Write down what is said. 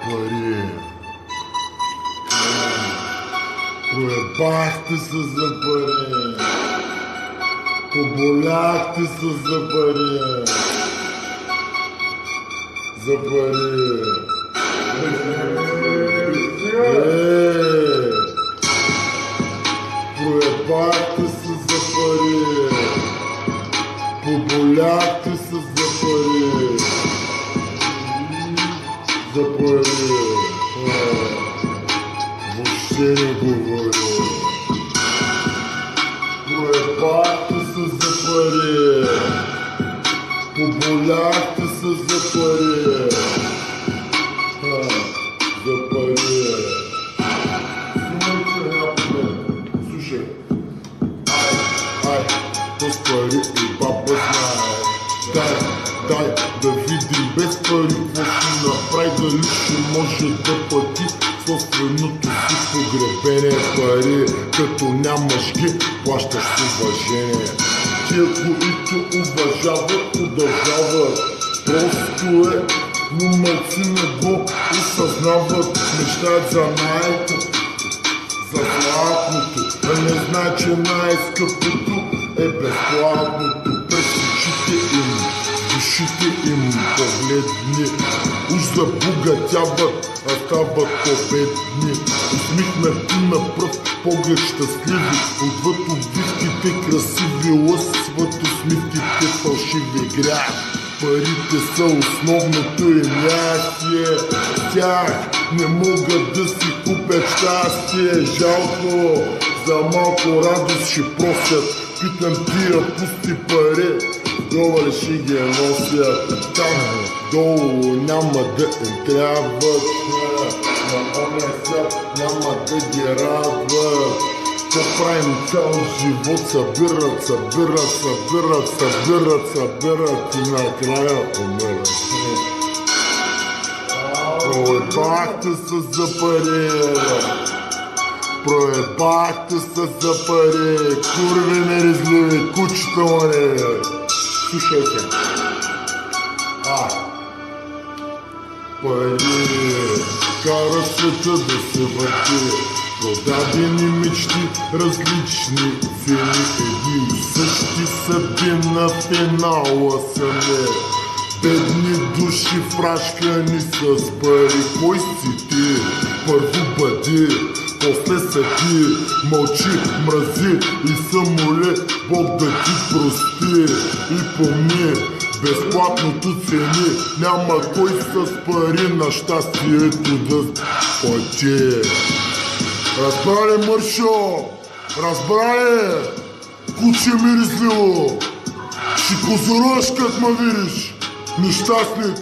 пари. Проебахте се за пари. Поболяхте се за пари. За пари. Проебахте се за пари. Поболяхте се за пари. За пари. Въобще не говоря. Проебахте се за пари. Поболяхте се за пари. За пари. Слушай. Ай, без пари и баба знае. Дай да видим без пари какво ще направи, дали ще може да плати собственото си погребение. Пари, като нямаш ги, плащаш с уважение. Тия, които уважават, удължават. Просто е, но малци не го осъзнават. Мечтаят за за златното, а не знае, че най-скъпото е безплатното. През очите им, душите им погледни, уж забогатяват, а стават победни. Усмихнати на пръв поглед щастливи, отвъд обвивките красиви, лъсват усмивките фалшиви грях. Парите са основното им ястие, тях не могат да си купят щастие. Жалко, за малко радост ще просят, питам тия пусти пари, долу ли ще ги носят? Там долу няма да им трябват, на оня свят няма да ги радват. Какво правим цял живот? Събират и накрая умират. Проебахте се за пари. Проебахте се за пари. Курви нерезливи, кучета море. Слушайте. Пари кара света да се върти. Продадени мечти, различни цели, едни и същи съдби на финала са не. Бедни души фрашкани с пари. Кой си ти? Първо бъди, после съди. Мълчи, мрази и самоле, Бог да ти прости. И помни, безплатното цени, няма кой с пари на щастието да плати. Разбра ли, Мършо? Разбра ли? Куче миризливо! Ще козоруваш, като ме видиш! Нещастник!